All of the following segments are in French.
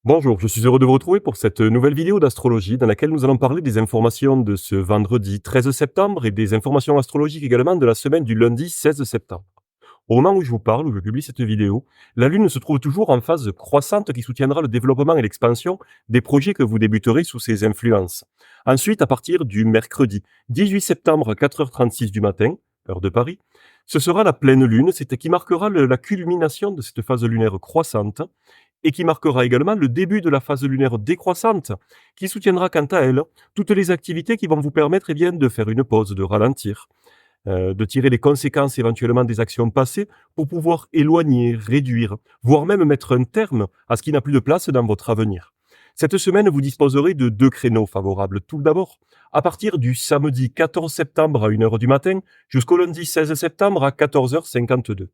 Bonjour, je suis heureux de vous retrouver pour cette nouvelle vidéo d'astrologie dans laquelle nous allons parler des informations de ce vendredi 13 septembre et des informations astrologiques également de la semaine du lundi 16 septembre. Au moment où je vous parle, où je publie cette vidéo, la Lune se trouve toujours en phase croissante qui soutiendra le développement et l'expansion des projets que vous débuterez sous ses influences. Ensuite, à partir du mercredi 18 septembre à 4h36 du matin, heure de Paris, ce sera la pleine Lune, c'est qui marquera la culmination de cette phase lunaire croissante et qui marquera également le début de la phase lunaire décroissante, qui soutiendra quant à elle toutes les activités qui vont vous permettre de faire une pause, de ralentir, de tirer les conséquences éventuellement des actions passées pour pouvoir éloigner, réduire, voire même mettre un terme à ce qui n'a plus de place dans votre avenir. Cette semaine, vous disposerez de 2 créneaux favorables. Tout d'abord, à partir du samedi 14 septembre à 1h du matin jusqu'au lundi 16 septembre à 14h52.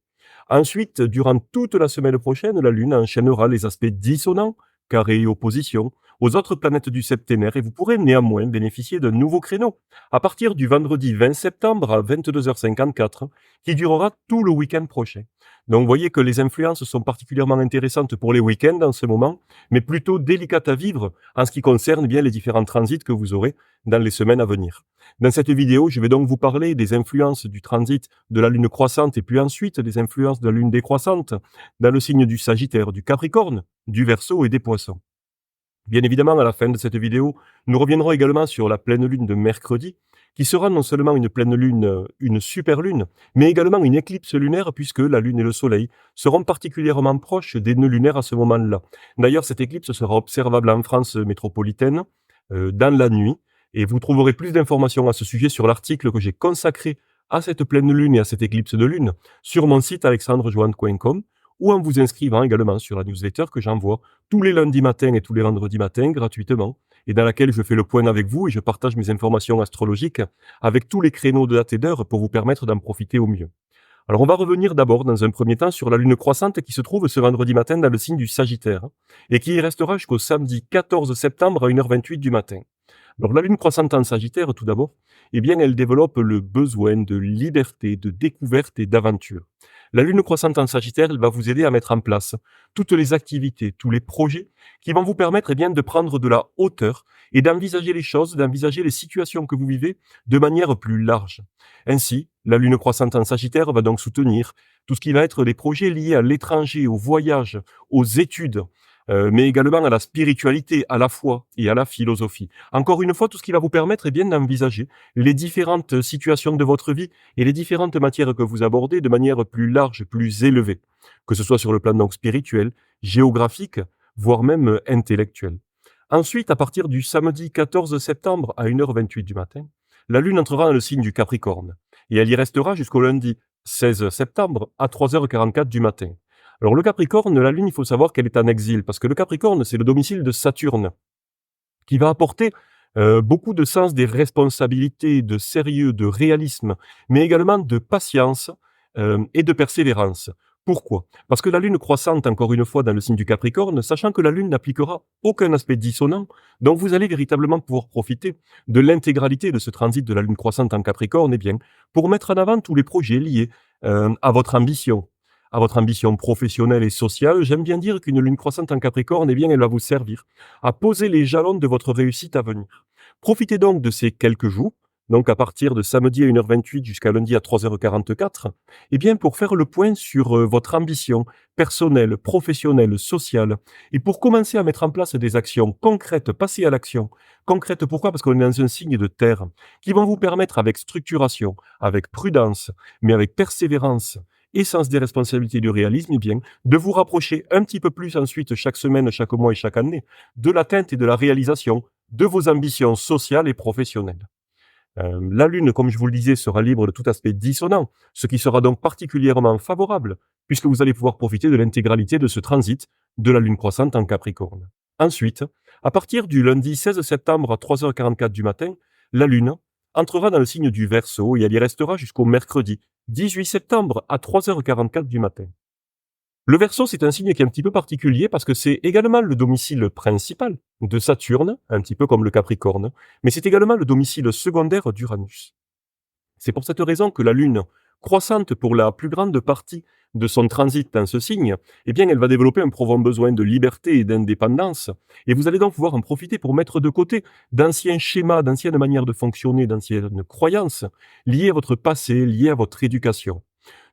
Ensuite, durant toute la semaine prochaine, la Lune enchaînera les aspects dissonants, carrés et oppositions, aux autres planètes du septénaire et vous pourrez néanmoins bénéficier d'un nouveau créneau à partir du vendredi 20 septembre à 22h54 qui durera tout le week-end prochain. Donc vous voyez que les influences sont particulièrement intéressantes pour les week-ends en ce moment, mais plutôt délicates à vivre en ce qui concerne bien les différents transits que vous aurez dans les semaines à venir. Dans cette vidéo, je vais donc vous parler des influences du transit de la Lune croissante et puis ensuite des influences de la Lune décroissante dans le signe du Sagittaire, du Capricorne, du Verseau et des Poissons. Bien évidemment, à la fin de cette vidéo, nous reviendrons également sur la pleine lune de mercredi, qui sera non seulement une pleine lune, une super lune, mais également une éclipse lunaire puisque la lune et le soleil seront particulièrement proches des nœuds lunaires à ce moment-là. D'ailleurs, cette éclipse sera observable en France métropolitaine dans la nuit et vous trouverez plus d'informations à ce sujet sur l'article que j'ai consacré à cette pleine lune et à cette éclipse de lune sur mon site alexandrejoanne.com ou en vous inscrivant également sur la newsletter que j'envoie tous les lundis matins et tous les vendredis matins gratuitement et dans laquelle je fais le point avec vous et je partage mes informations astrologiques avec tous les créneaux de date et d'heure pour vous permettre d'en profiter au mieux. Alors on va revenir d'abord dans un premier temps sur la lune croissante qui se trouve ce vendredi matin dans le signe du Sagittaire et qui y restera jusqu'au samedi 14 septembre à 1h28 du matin. Alors la lune croissante en Sagittaire tout d'abord, eh bien elle développe le besoin de liberté, de découverte et d'aventure. La lune croissante en Sagittaire, elle va vous aider à mettre en place toutes les activités, tous les projets qui vont vous permettre de prendre de la hauteur et d'envisager les choses, d'envisager les situations que vous vivez de manière plus large. Ainsi, la lune croissante en Sagittaire va donc soutenir tout ce qui va être les projets liés à l'étranger, au voyage, aux études, mais également à la spiritualité, à la foi et à la philosophie. Encore une fois, tout ce qui va vous permettre d'envisager les différentes situations de votre vie et les différentes matières que vous abordez de manière plus large, plus élevée, que ce soit sur le plan donc spirituel, géographique, voire même intellectuel. Ensuite, à partir du samedi 14 septembre à 1h28 du matin, la Lune entrera dans le signe du Capricorne et elle y restera jusqu'au lundi 16 septembre à 3h44 du matin. Alors le Capricorne, la Lune, il faut savoir qu'elle est en exil parce que le Capricorne, c'est le domicile de Saturne qui va apporter beaucoup de sens des responsabilités, de sérieux, de réalisme, mais également de patience et de persévérance. Pourquoi? Parce que la Lune croissante, encore une fois, dans le signe du Capricorne, sachant que la Lune n'appliquera aucun aspect dissonant, donc vous allez véritablement pouvoir profiter de l'intégralité de ce transit de la Lune croissante en Capricorne, pour mettre en avant tous les projets liés à votre ambition professionnelle et sociale. J'aime bien dire qu'une Lune croissante en Capricorne, elle va vous servir à poser les jalons de votre réussite à venir. Profitez donc de ces quelques jours, donc à partir de samedi à 1h28 jusqu'à lundi à 3h44, pour faire le point sur votre ambition personnelle, professionnelle, sociale, et pour commencer à mettre en place des actions concrètes, passer à l'action. Concrètes pourquoi? Parce qu'on est dans un signe de terre, qui vont vous permettre avec structuration, avec prudence, mais avec persévérance, et sens des responsabilités et du réalisme, de vous rapprocher un petit peu plus ensuite chaque semaine, chaque mois et chaque année de l'atteinte et de la réalisation de vos ambitions sociales et professionnelles. La Lune, comme je vous le disais, sera libre de tout aspect dissonant, ce qui sera donc particulièrement favorable, puisque vous allez pouvoir profiter de l'intégralité de ce transit de la Lune croissante en Capricorne. Ensuite, à partir du lundi 16 septembre à 3h44 du matin, la Lune entrera dans le signe du Verseau et elle y restera jusqu'au mercredi 18 septembre à 3h44 du matin. Le Verseau, c'est un signe qui est un petit peu particulier parce que c'est également le domicile principal de Saturne, un petit peu comme le Capricorne, mais c'est également le domicile secondaire d'Uranus. C'est pour cette raison que la Lune croissante pour la plus grande partie de son transit dans ce signe, eh bien, elle va développer un profond besoin de liberté et d'indépendance, et vous allez donc pouvoir en profiter pour mettre de côté d'anciens schémas, d'anciennes manières de fonctionner, d'anciennes croyances liées à votre passé, liées à votre éducation.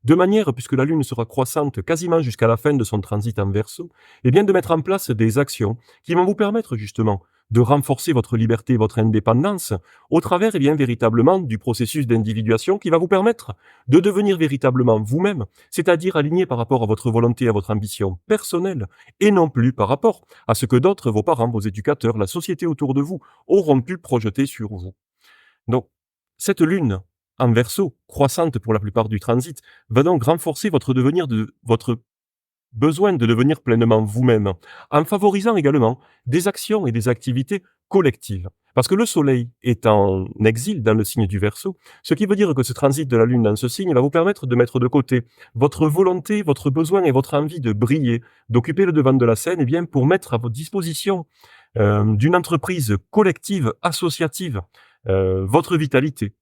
De manière, puisque la Lune sera croissante quasiment jusqu'à la fin de son transit en Verseau, eh bien de mettre en place des actions qui vont vous permettre justement de renforcer votre liberté et votre indépendance au travers, eh bien, véritablement du processus d'individuation qui va vous permettre de devenir véritablement vous-même, c'est-à-dire aligné par rapport à votre volonté, à votre ambition personnelle, et non plus par rapport à ce que d'autres, vos parents, vos éducateurs, la société autour de vous, auront pu projeter sur vous. Donc, cette lune en Verseau, croissante pour la plupart du transit, va donc renforcer votre besoin de devenir pleinement vous-même, en favorisant également des actions et des activités collectives. Parce que le soleil est en exil dans le signe du Verseau, ce qui veut dire que ce transit de la lune dans ce signe va vous permettre de mettre de côté votre volonté, votre besoin et votre envie de briller, d'occuper le devant de la scène, et bien pour mettre à votre disposition d'une entreprise collective, associative, votre vitalité,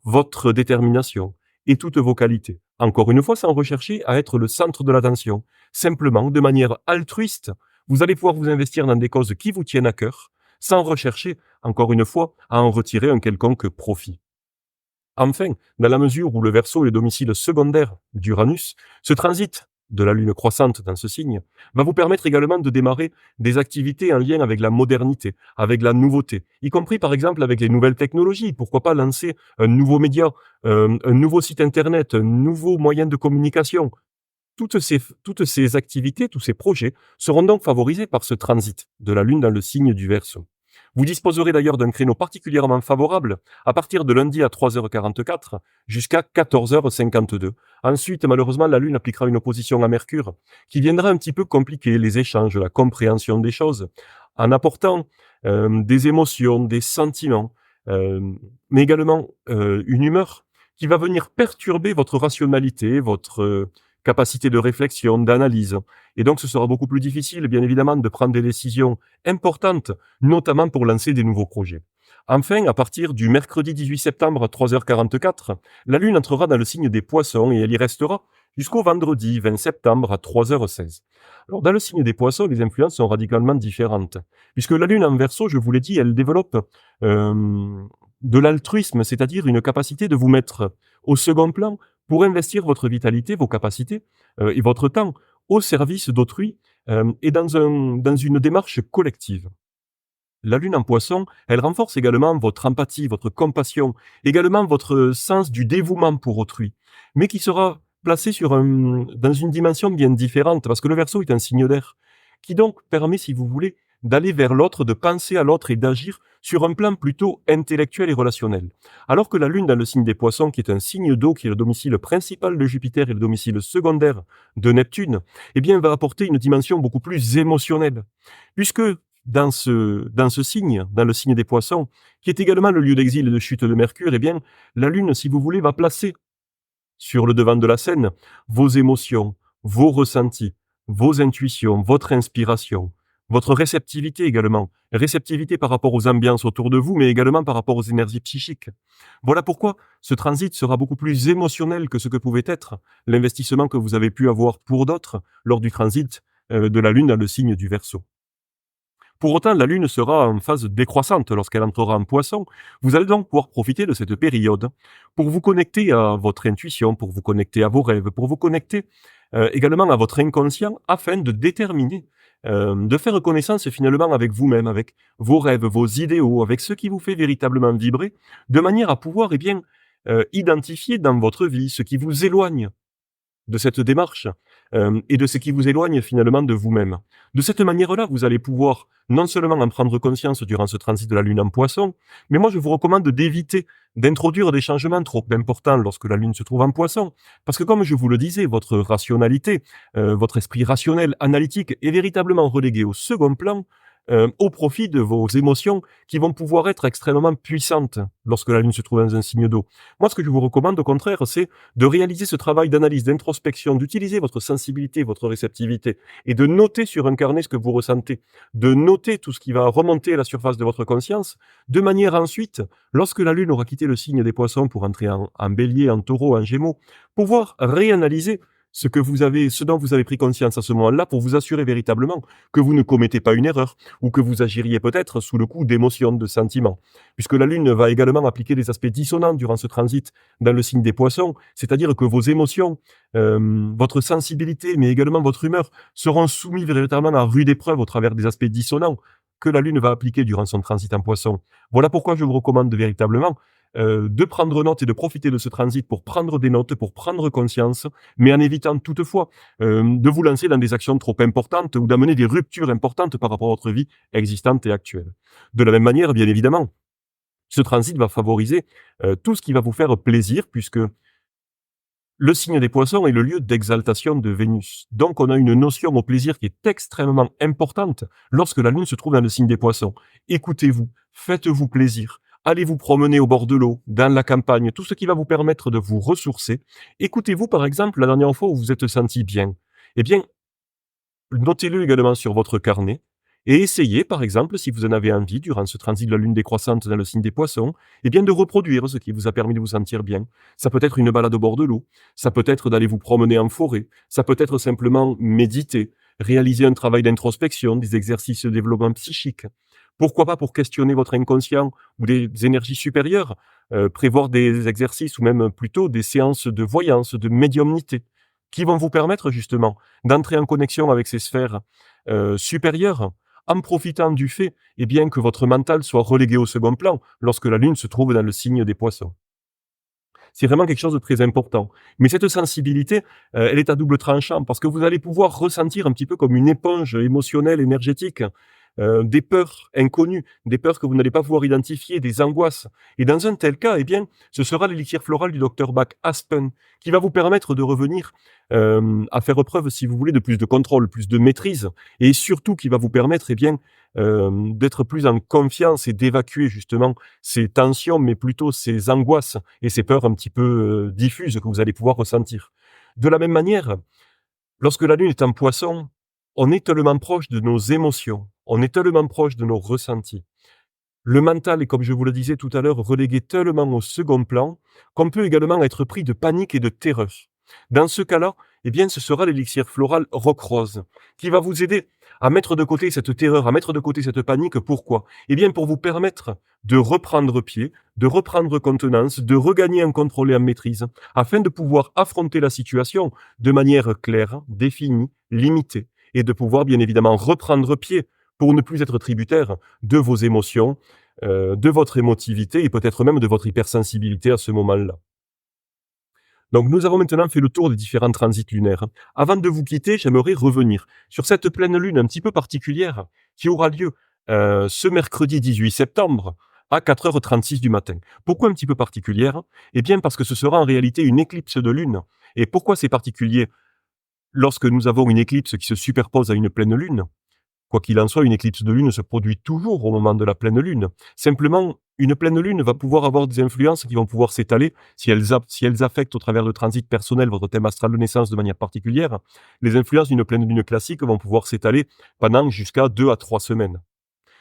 votre détermination et toutes vos qualités. Encore une fois, sans rechercher à être le centre de l'attention. Simplement, de manière altruiste, vous allez pouvoir vous investir dans des causes qui vous tiennent à cœur, sans rechercher, encore une fois, à en retirer un quelconque profit. Enfin, dans la mesure où le Verseau est le domicile secondaire d'Uranus, ce transit de la lune croissante dans ce signe va vous permettre également de démarrer des activités en lien avec la modernité, avec la nouveauté, y compris par exemple avec les nouvelles technologies. Pourquoi pas lancer un nouveau média, un nouveau site internet, un nouveau moyen de communication. Toutes ces activités, tous ces projets seront donc favorisés par ce transit de la lune dans le signe du Verseau. Vous disposerez d'ailleurs d'un créneau particulièrement favorable à partir de lundi à 3h44 jusqu'à 14h52. Ensuite, malheureusement, la Lune appliquera une opposition à Mercure qui viendra un petit peu compliquer les échanges, la compréhension des choses, en apportant des émotions, des sentiments, mais également une humeur qui va venir perturber votre rationalité, votre capacité de réflexion, d'analyse. Et donc, ce sera beaucoup plus difficile, bien évidemment, de prendre des décisions importantes, notamment pour lancer des nouveaux projets. Enfin, à partir du mercredi 18 septembre à 3h44, la Lune entrera dans le signe des Poissons et elle y restera jusqu'au vendredi 20 septembre à 3h16. Alors, dans le signe des Poissons, les influences sont radicalement différentes, puisque la Lune en Verseau, je vous l'ai dit, elle développe de l'altruisme, c'est-à-dire une capacité de vous mettre au second plan pour investir votre vitalité, vos capacités et votre temps au service d'autrui et dans une démarche collective. La lune en poisson, elle renforce également votre empathie, votre compassion, également votre sens du dévouement pour autrui, mais qui sera placé dans une dimension bien différente, parce que le Verseau est un signe d'air, qui donc permet, si vous voulez, d'aller vers l'autre, de penser à l'autre et d'agir sur un plan plutôt intellectuel et relationnel. Alors que la Lune dans le signe des Poissons, qui est un signe d'eau, qui est le domicile principal de Jupiter et le domicile secondaire de Neptune, eh bien, va apporter une dimension beaucoup plus émotionnelle. Puisque dans ce signe, dans le signe des Poissons, qui est également le lieu d'exil et de chute de Mercure, eh bien, la Lune, si vous voulez, va placer sur le devant de la scène vos émotions, vos ressentis, vos intuitions, votre inspiration, votre réceptivité également. Réceptivité par rapport aux ambiances autour de vous, mais également par rapport aux énergies psychiques. Voilà pourquoi ce transit sera beaucoup plus émotionnel que ce que pouvait être l'investissement que vous avez pu avoir pour d'autres lors du transit de la Lune dans le signe du Verseau. Pour autant, la Lune sera en phase décroissante lorsqu'elle entrera en Poisson. Vous allez donc pouvoir profiter de cette période pour vous connecter à votre intuition, pour vous connecter à vos rêves, pour vous connecter également à votre inconscient afin de déterminer, de faire connaissance finalement avec vous-même, avec vos rêves, vos idéaux, avec ce qui vous fait véritablement vibrer, de manière à pouvoir identifier dans votre vie ce qui vous éloigne de cette démarche et de ce qui vous éloigne finalement de vous-même. De cette manière-là, vous allez pouvoir non seulement en prendre conscience durant ce transit de la Lune en Poisson, mais moi je vous recommande d'éviter d'introduire des changements trop importants lorsque la Lune se trouve en Poisson, parce que comme je vous le disais, votre rationalité, votre esprit rationnel, analytique est véritablement relégué au second plan au profit de vos émotions qui vont pouvoir être extrêmement puissantes lorsque la Lune se trouve dans un signe d'eau. Moi, ce que je vous recommande, au contraire, c'est de réaliser ce travail d'analyse, d'introspection, d'utiliser votre sensibilité, votre réceptivité et de noter sur un carnet ce que vous ressentez, de noter tout ce qui va remonter à la surface de votre conscience, de manière ensuite, lorsque la Lune aura quitté le signe des Poissons pour entrer en Bélier, en Taureau, en Gémeaux, pouvoir réanalyser ce dont vous avez pris conscience à ce moment-là pour vous assurer véritablement que vous ne commettez pas une erreur ou que vous agiriez peut-être sous le coup d'émotions, de sentiments. Puisque la Lune va également appliquer des aspects dissonants durant ce transit dans le signe des Poissons, c'est-à-dire que vos émotions, votre sensibilité, mais également votre humeur seront soumis véritablement à rude épreuve au travers des aspects dissonants que la Lune va appliquer durant son transit en Poissons. Voilà pourquoi je vous recommande véritablement de prendre note et de profiter de ce transit pour prendre des notes, pour prendre conscience, mais en évitant toutefois de vous lancer dans des actions trop importantes ou d'amener des ruptures importantes par rapport à votre vie existante et actuelle. De la même manière, bien évidemment, ce transit va favoriser tout ce qui va vous faire plaisir, puisque le signe des Poissons est le lieu d'exaltation de Vénus. Donc, on a une notion au plaisir qui est extrêmement importante lorsque la Lune se trouve dans le signe des Poissons. Écoutez-vous, faites-vous plaisir. Allez vous promener au bord de l'eau, dans la campagne, tout ce qui va vous permettre de vous ressourcer. Écoutez-vous, par exemple, la dernière fois où vous vous êtes senti bien. Eh bien, notez-le également sur votre carnet et essayez, par exemple, si vous en avez envie, durant ce transit de la Lune décroissante dans le signe des Poissons, eh bien de reproduire ce qui vous a permis de vous sentir bien. Ça peut être une balade au bord de l'eau, ça peut être d'aller vous promener en forêt, ça peut être simplement méditer, réaliser un travail d'introspection, des exercices de développement psychique. Pourquoi pas pour questionner votre inconscient ou des énergies supérieures, prévoir des exercices ou même plutôt des séances de voyance, de médiumnité, qui vont vous permettre justement d'entrer en connexion avec ces sphères supérieures, en profitant du fait eh bien, que votre mental soit relégué au second plan lorsque la Lune se trouve dans le signe des Poissons. C'est vraiment quelque chose de très important. Mais cette sensibilité, elle est à double tranchant parce que vous allez pouvoir ressentir un petit peu comme une éponge émotionnelle, énergétique, des peurs inconnues, des peurs que vous n'allez pas pouvoir identifier, des angoisses. Et dans un tel cas, eh bien, ce sera l'élixir floral du docteur Bach Aspen qui va vous permettre de revenir à faire preuve, si vous voulez, de plus de contrôle, plus de maîtrise, et surtout qui va vous permettre, eh bien, d'être plus en confiance et d'évacuer justement ces tensions, mais plutôt ces angoisses et ces peurs un petit peu diffuses que vous allez pouvoir ressentir. De la même manière, lorsque la Lune est en Poisson, on est tellement proche de nos émotions, on est tellement proche de nos ressentis. Le mental est, comme je vous le disais tout à l'heure, relégué tellement au second plan qu'on peut également être pris de panique et de terreur. Dans ce cas-là, eh bien, ce sera l'élixir floral Roc Rose qui va vous aider à mettre de côté cette terreur, à mettre de côté cette panique. Pourquoi? Eh bien, pour vous permettre de reprendre pied, de reprendre contenance, de regagner un contrôle et en maîtrise, afin de pouvoir affronter la situation de manière claire, définie, limitée, et de pouvoir bien évidemment reprendre pied pour ne plus être tributaire de vos émotions, de votre émotivité et peut-être même de votre hypersensibilité à ce moment-là. Donc nous avons maintenant fait le tour des différents transits lunaires. Avant de vous quitter, j'aimerais revenir sur cette pleine lune un petit peu particulière qui aura lieu ce mercredi 18 septembre à 4h36 du matin. Pourquoi un petit peu particulière? Eh bien parce que ce sera en réalité une éclipse de lune. Et pourquoi c'est particulier? Lorsque nous avons une éclipse qui se superpose à une pleine lune, quoi qu'il en soit, une éclipse de lune se produit toujours au moment de la pleine lune. Simplement, une pleine lune va pouvoir avoir des influences qui vont pouvoir s'étaler si elles affectent au travers de transit personnel votre thème astral de naissance de manière particulière. Les influences d'une pleine lune classique vont pouvoir s'étaler pendant jusqu'à 2 à 3 semaines.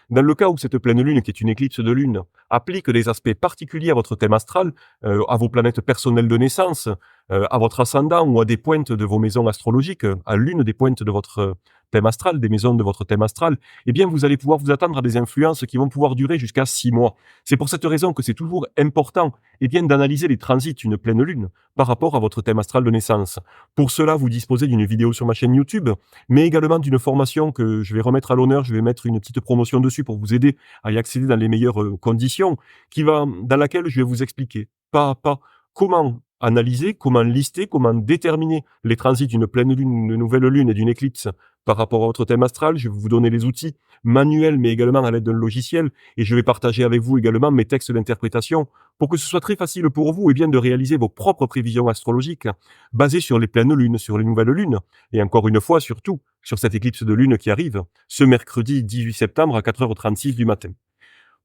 Dans le cas où cette pleine lune, qui est une éclipse de lune, applique des aspects particuliers à votre thème astral, à vos planètes personnelles de naissance, à votre ascendant ou à des pointes de vos maisons astrologiques, à l'une des pointes de votre thème astral, des maisons de votre thème astral, eh bien vous allez pouvoir vous attendre à des influences qui vont pouvoir durer jusqu'à 6 mois. C'est pour cette raison que c'est toujours important eh bien, d'analyser les transits d'une pleine lune par rapport à votre thème astral de naissance. Pour cela, vous disposez d'une vidéo sur ma chaîne YouTube, mais également d'une formation que je vais remettre à l'honneur. Je vais mettre une petite promotion dessus pour vous aider à y accéder dans les meilleures conditions, dans laquelle je vais vous expliquer pas à pas comment analyser, comment lister, comment déterminer les transits d'une pleine lune, d'une nouvelle lune et d'une éclipse par rapport à votre thème astral. Je vais vous donner les outils manuels, mais également à l'aide d'un logiciel, et je vais partager avec vous également mes textes d'interprétation pour que ce soit très facile pour vous bien de réaliser vos propres prévisions astrologiques basées sur les pleines lunes, sur les nouvelles lunes, et encore une fois, surtout, sur cette éclipse de lune qui arrive, ce mercredi 18 septembre à 4h36 du matin.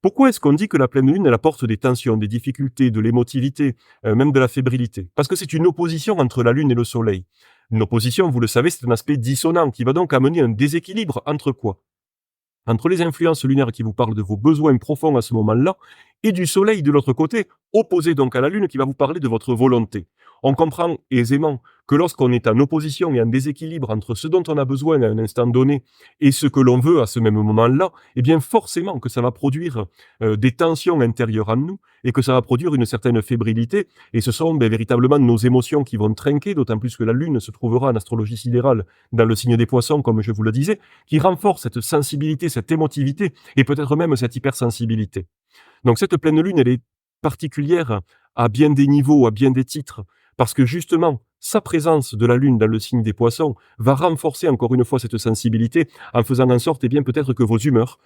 Pourquoi est-ce qu'on dit que la pleine lune, elle apporte des tensions, des difficultés, de l'émotivité, même de la fébrilité? Parce que c'est une opposition entre la lune et le soleil. Une opposition, vous le savez, c'est un aspect dissonant qui va donc amener un déséquilibre entre quoi? Entre les influences lunaires qui vous parlent de vos besoins profonds à ce moment-là, et du soleil de l'autre côté, opposé donc à la lune qui va vous parler de votre volonté. On comprend aisément que lorsqu'on est en opposition et en déséquilibre entre ce dont on a besoin à un instant donné et ce que l'on veut à ce même moment-là, eh bien forcément que ça va produire des tensions intérieures en nous et que ça va produire une certaine fébrilité. Et ce sont véritablement nos émotions qui vont trinquer, d'autant plus que la lune se trouvera en astrologie sidérale dans le signe des poissons, comme je vous le disais, qui renforce cette sensibilité, cette émotivité et peut-être même cette hypersensibilité. Donc cette pleine lune, elle est particulière à bien des niveaux, à bien des titres, parce que justement, sa présence de la lune dans le signe des poissons va renforcer encore une fois cette sensibilité en faisant en sorte, eh bien, peut-être que vos humeurs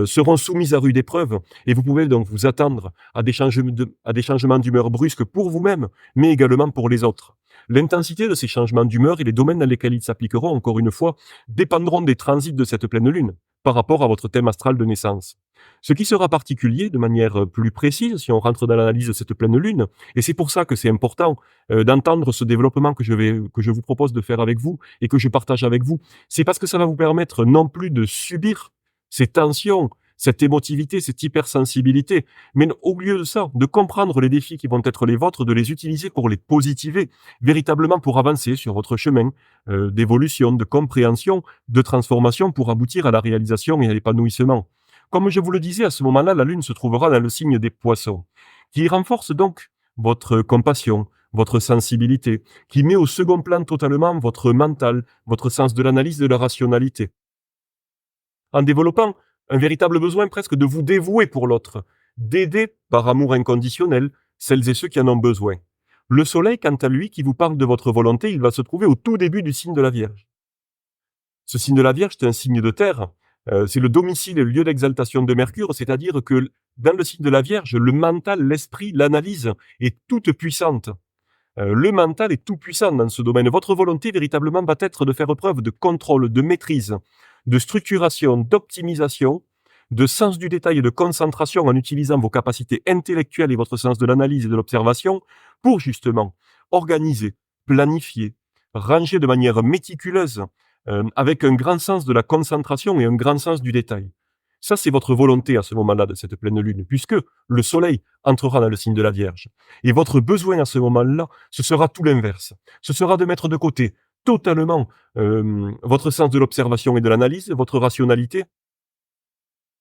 seront soumises à rude épreuve et vous pouvez donc vous attendre à des changements d'humeur brusques pour vous-même, mais également pour les autres. L'intensité de ces changements d'humeur et les domaines dans lesquels ils s'appliqueront, encore une fois, dépendront des transits de cette pleine lune par rapport à votre thème astral de naissance. Ce qui sera particulier de manière plus précise si on rentre dans l'analyse de cette pleine lune, et c'est pour ça que c'est important d'entendre ce développement que je vous propose de faire avec vous et que je partage avec vous, c'est parce que ça va vous permettre non plus de subir ces tensions, cette émotivité, cette hypersensibilité, mais au lieu de ça, de comprendre les défis qui vont être les vôtres, de les utiliser pour les positiver, véritablement pour avancer sur votre chemin d'évolution, de compréhension, de transformation pour aboutir à la réalisation et à l'épanouissement. Comme je vous le disais, à ce moment-là, la lune se trouvera dans le signe des poissons, qui renforce donc votre compassion, votre sensibilité, qui met au second plan totalement votre mental, votre sens de l'analyse, de la rationalité, en développant un véritable besoin presque de vous dévouer pour l'autre, d'aider par amour inconditionnel celles et ceux qui en ont besoin. Le soleil, quant à lui, qui vous parle de votre volonté, il va se trouver au tout début du signe de la Vierge. Ce signe de la Vierge, c'est un signe de terre, c'est le domicile et le lieu d'exaltation de Mercure, c'est-à-dire que dans le signe de la Vierge, le mental, l'esprit, l'analyse est toute puissante. Le mental est tout puissant dans ce domaine. Votre volonté, véritablement, va être de faire preuve de contrôle, de maîtrise, de structuration, d'optimisation, de sens du détail et de concentration en utilisant vos capacités intellectuelles et votre sens de l'analyse et de l'observation pour justement organiser, planifier, ranger de manière méticuleuse, avec un grand sens de la concentration et un grand sens du détail. Ça, c'est votre volonté à ce moment-là de cette pleine lune, puisque le soleil entrera dans le signe de la Vierge. Et votre besoin à ce moment-là, ce sera tout l'inverse. Ce sera de mettre de côté totalement votre sens de l'observation et de l'analyse, votre rationalité,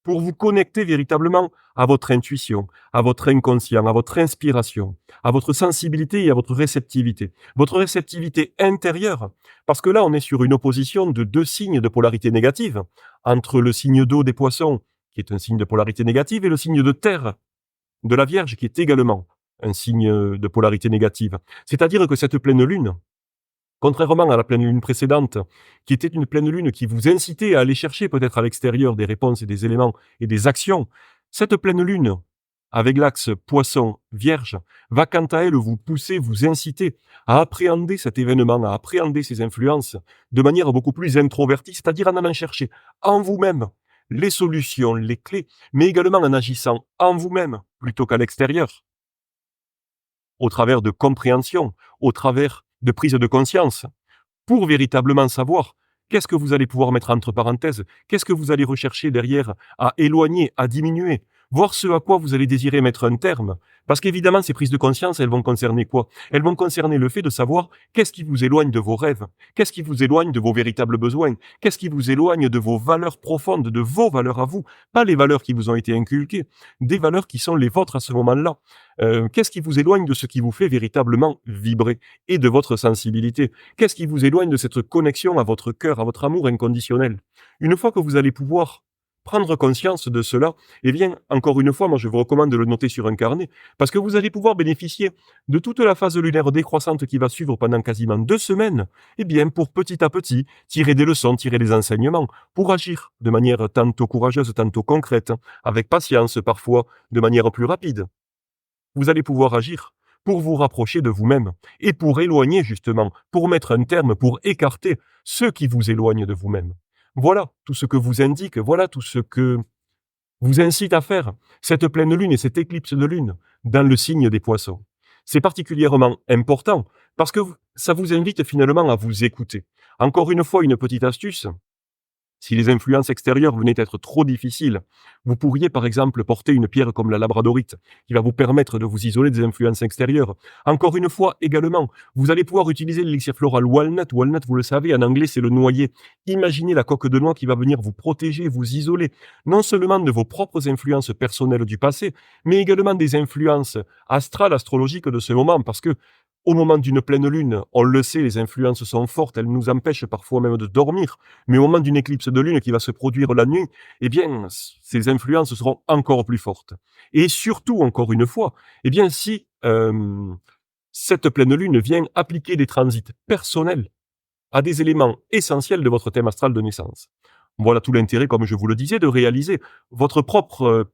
pour vous connecter véritablement à votre intuition, à votre inconscient, à votre inspiration, à votre sensibilité et à votre réceptivité. Votre réceptivité intérieure, parce que là, on est sur une opposition de deux signes de polarité négative, entre le signe d'eau des poissons, qui est un signe de polarité négative, et le signe de terre de la Vierge, qui est également un signe de polarité négative. C'est-à-dire que cette pleine lune, contrairement à la pleine lune précédente, qui était une pleine lune qui vous incitait à aller chercher peut-être à l'extérieur des réponses et des éléments et des actions, cette pleine lune, avec l'axe Poisson-Vierge, va quant à elle vous pousser, vous inciter à appréhender cet événement, à appréhender ces influences de manière beaucoup plus introvertie, c'est-à-dire en allant chercher en vous-même les solutions, les clés, mais également en agissant en vous-même plutôt qu'à l'extérieur, au travers de compréhension, au travers de prise de conscience, pour véritablement savoir qu'est-ce que vous allez pouvoir mettre entre parenthèses, qu'est-ce que vous allez rechercher derrière à éloigner, à diminuer, voir ce à quoi vous allez désirer mettre un terme. Parce qu'évidemment, ces prises de conscience, elles vont concerner quoi? Elles vont concerner le fait de savoir qu'est-ce qui vous éloigne de vos rêves, qu'est-ce qui vous éloigne de vos véritables besoins, qu'est-ce qui vous éloigne de vos valeurs profondes, de vos valeurs à vous, pas les valeurs qui vous ont été inculquées, des valeurs qui sont les vôtres à ce moment-là. Qu'est-ce qui vous éloigne de ce qui vous fait véritablement vibrer et de votre sensibilité? Qu'est-ce qui vous éloigne de cette connexion à votre cœur, à votre amour inconditionnel? Une fois que vous allez pouvoir prendre conscience de cela, eh bien, encore une fois, moi je vous recommande de le noter sur un carnet, parce que vous allez pouvoir bénéficier de toute la phase lunaire décroissante qui va suivre pendant quasiment 2 semaines, eh bien, pour petit à petit tirer des leçons, tirer des enseignements, pour agir de manière tantôt courageuse, tantôt concrète, avec patience parfois, de manière plus rapide. Vous allez pouvoir agir pour vous rapprocher de vous-même et pour éloigner justement, pour mettre un terme, pour écarter ceux qui vous éloignent de vous-même. Voilà tout ce que vous indique, voilà tout ce que vous incite à faire cette pleine lune et cette éclipse de lune dans le signe des Poissons. C'est particulièrement important parce que ça vous invite finalement à vous écouter. Encore une fois, une petite astuce. Si les influences extérieures venaient être trop difficiles, vous pourriez par exemple porter une pierre comme la labradorite, qui va vous permettre de vous isoler des influences extérieures. Encore une fois, également, vous allez pouvoir utiliser l'élixir floral Walnut. Walnut, vous le savez, en anglais, c'est le noyer. Imaginez la coque de noix qui va venir vous protéger, vous isoler, non seulement de vos propres influences personnelles du passé, mais également des influences astrales, astrologiques de ce moment, parce que au moment d'une pleine lune, on le sait, les influences sont fortes, elles nous empêchent parfois même de dormir. Mais au moment d'une éclipse de lune qui va se produire la nuit, eh bien, ces influences seront encore plus fortes. Et surtout, encore une fois, eh bien, si cette pleine lune vient appliquer des transits personnels à des éléments essentiels de votre thème astral de naissance. Voilà tout l'intérêt, comme je vous le disais, de réaliser vos propres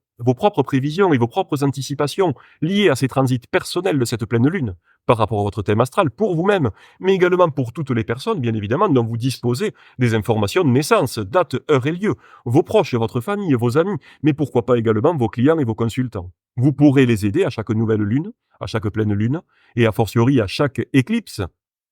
prévisions et vos propres anticipations liées à ces transits personnels de cette pleine lune par rapport à votre thème astral pour vous-même, mais également pour toutes les personnes, bien évidemment, dont vous disposez des informations de naissance, date, heure et lieu, vos proches, votre famille, vos amis, mais pourquoi pas également vos clients et vos consultants. Vous pourrez les aider à chaque nouvelle lune, à chaque pleine lune, et a fortiori à chaque éclipse,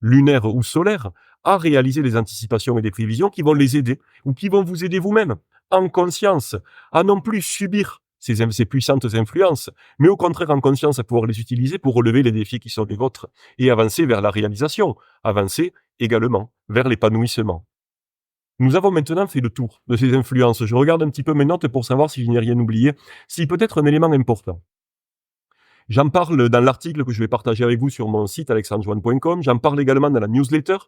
lunaire ou solaire, à réaliser des anticipations et des prévisions qui vont les aider, ou qui vont vous aider vous-même, en conscience, à non plus subir ces puissantes influences, mais au contraire en conscience à pouvoir les utiliser pour relever les défis qui sont les vôtres, et avancer vers la réalisation, avancer également vers l'épanouissement. Nous avons maintenant fait le tour de ces influences. Je regarde un petit peu mes notes pour savoir si je n'ai rien oublié, si peut-être un élément important. J'en parle dans l'article que je vais partager avec vous sur mon site alexandrejoanne.com. J'en parle également dans la newsletter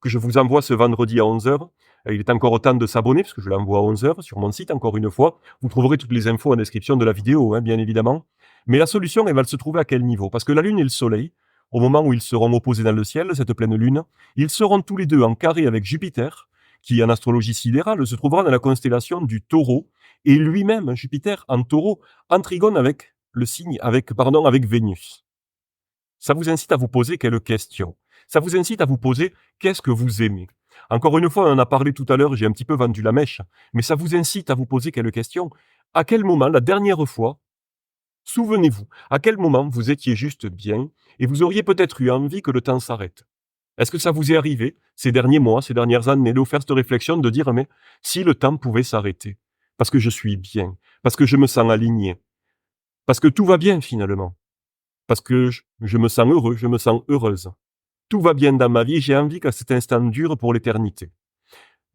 que je vous envoie ce vendredi à 11h. Il est encore temps de s'abonner parce que je l'envoie à 11h sur mon site, encore une fois. Vous trouverez toutes les infos en description de la vidéo, bien évidemment. Mais la solution, elle va se trouver à quel niveau? Parce que la Lune et le Soleil, au moment où ils seront opposés dans le ciel, cette pleine Lune, ils seront tous les deux en carré avec Jupiter, qui en astrologie sidérale se trouvera dans la constellation du Taureau, et lui-même, Jupiter, en Taureau, en trigone avec avec Vénus. Ça vous incite à vous poser quelques questions. Ça vous incite à vous poser qu'est-ce que vous aimez. Encore une fois, on en a parlé tout à l'heure, j'ai un petit peu vendu la mèche, mais ça vous incite à vous poser quelques questions. À quel moment, la dernière fois, souvenez-vous, à quel moment vous étiez juste bien et vous auriez peut-être eu envie que le temps s'arrête? Est-ce que ça vous est arrivé, ces derniers mois, ces dernières années, de vous faire cette réflexion, de dire, mais si le temps pouvait s'arrêter, parce que je suis bien, parce que je me sens aligné, parce que tout va bien finalement. Parce que je me sens heureux, je me sens heureuse. Tout va bien dans ma vie, j'ai envie que cet instant dure pour l'éternité.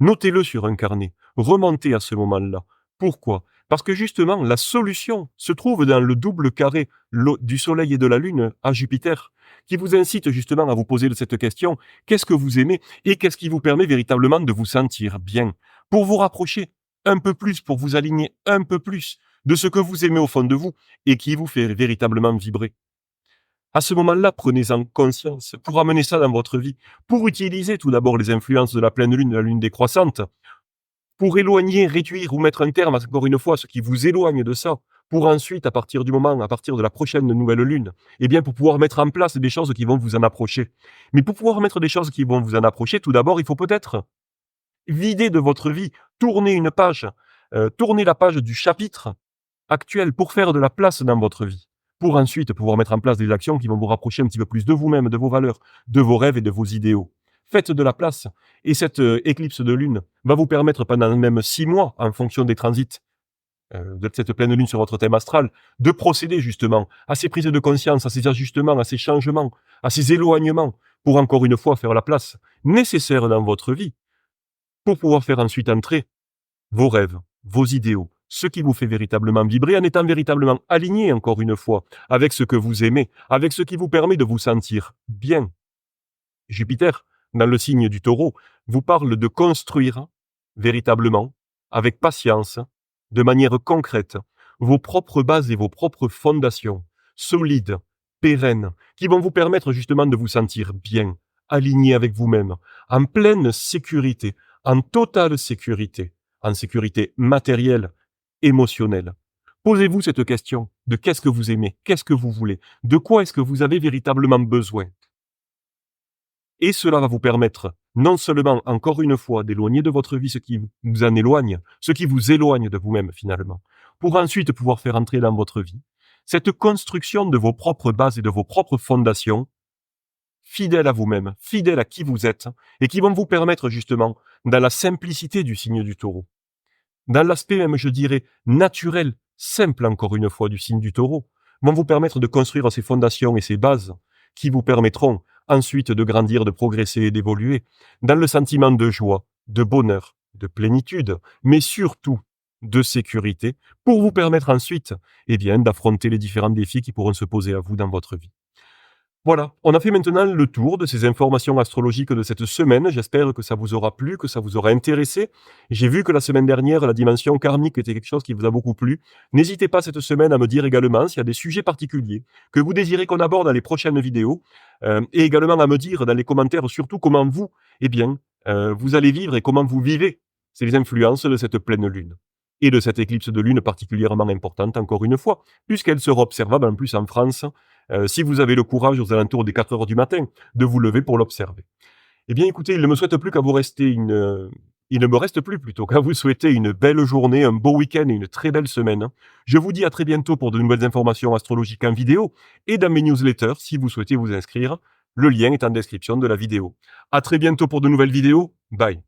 Notez-le sur un carnet, remontez à ce moment-là. Pourquoi? Parce que justement, la solution se trouve dans le double carré du Soleil et de la Lune à Jupiter, qui vous incite justement à vous poser cette question, qu'est-ce que vous aimez et qu'est-ce qui vous permet véritablement de vous sentir bien, pour vous rapprocher un peu plus, pour vous aligner un peu plus de ce que vous aimez au fond de vous et qui vous fait véritablement vibrer. À ce moment-là, prenez-en conscience pour amener ça dans votre vie, pour utiliser tout d'abord les influences de la pleine lune, de la lune décroissante, pour éloigner, réduire ou mettre un terme, encore une fois, à ce qui vous éloigne de ça, pour ensuite, à partir de la prochaine nouvelle lune, eh bien, pour pouvoir mettre en place des choses qui vont vous en approcher. Mais pour pouvoir mettre des choses qui vont vous en approcher, tout d'abord, il faut peut-être vider de votre vie, tourner la page du chapitre actuel pour faire de la place dans votre vie, pour ensuite pouvoir mettre en place des actions qui vont vous rapprocher un petit peu plus de vous-même, de vos valeurs, de vos rêves et de vos idéaux. Faites de la place, et cette éclipse de lune va vous permettre pendant même 6 mois, en fonction des transits de cette pleine lune sur votre thème astral, de procéder justement à ces prises de conscience, à ces ajustements, à ces changements, à ces éloignements, pour encore une fois faire la place nécessaire dans votre vie, pour pouvoir faire ensuite entrer vos rêves, vos idéaux, ce qui vous fait véritablement vibrer en étant véritablement aligné, encore une fois, avec ce que vous aimez, avec ce qui vous permet de vous sentir bien. Jupiter, dans le signe du Taureau, vous parle de construire véritablement, avec patience, de manière concrète, vos propres bases et vos propres fondations, solides, pérennes, qui vont vous permettre justement de vous sentir bien, aligné avec vous-même, en pleine sécurité, en totale sécurité, en sécurité matérielle, émotionnelle, Posez-vous cette question de qu'est-ce que vous aimez, qu'est-ce que vous voulez, de quoi est-ce que vous avez véritablement besoin. Et cela va vous permettre non seulement, encore une fois, d'éloigner de votre vie ce qui vous en éloigne, ce qui vous éloigne de vous-même finalement, pour ensuite pouvoir faire entrer dans votre vie cette construction de vos propres bases et de vos propres fondations, fidèles à vous-même, fidèles à qui vous êtes, et qui vont vous permettre justement, dans la simplicité du signe du Taureau, dans l'aspect même, je dirais, naturel, simple encore une fois du signe du Taureau, vont vous permettre de construire ces fondations et ces bases qui vous permettront ensuite de grandir, de progresser et d'évoluer dans le sentiment de joie, de bonheur, de plénitude, mais surtout de sécurité pour vous permettre ensuite, d'affronter les différents défis qui pourront se poser à vous dans votre vie. Voilà, on a fait maintenant le tour de ces informations astrologiques de cette semaine. J'espère que ça vous aura plu, que ça vous aura intéressé. J'ai vu que la semaine dernière, la dimension karmique était quelque chose qui vous a beaucoup plu. N'hésitez pas cette semaine à me dire également s'il y a des sujets particuliers que vous désirez qu'on aborde dans les prochaines vidéos. Et également à me dire dans les commentaires surtout comment vous, vous allez vivre et comment vous vivez ces influences de cette pleine lune. Et de cette éclipse de lune particulièrement importante, encore une fois, puisqu'elle sera observable en plus en France, si vous avez le courage aux alentours des 4 heures du matin de vous lever pour l'observer. Eh bien écoutez, il ne me reste plus plutôt qu'à vous souhaiter une belle journée, un beau week-end et une très belle semaine. Je vous dis à très bientôt pour de nouvelles informations astrologiques en vidéo et dans mes newsletters si vous souhaitez vous inscrire. Le lien est en description de la vidéo. À très bientôt pour de nouvelles vidéos. Bye.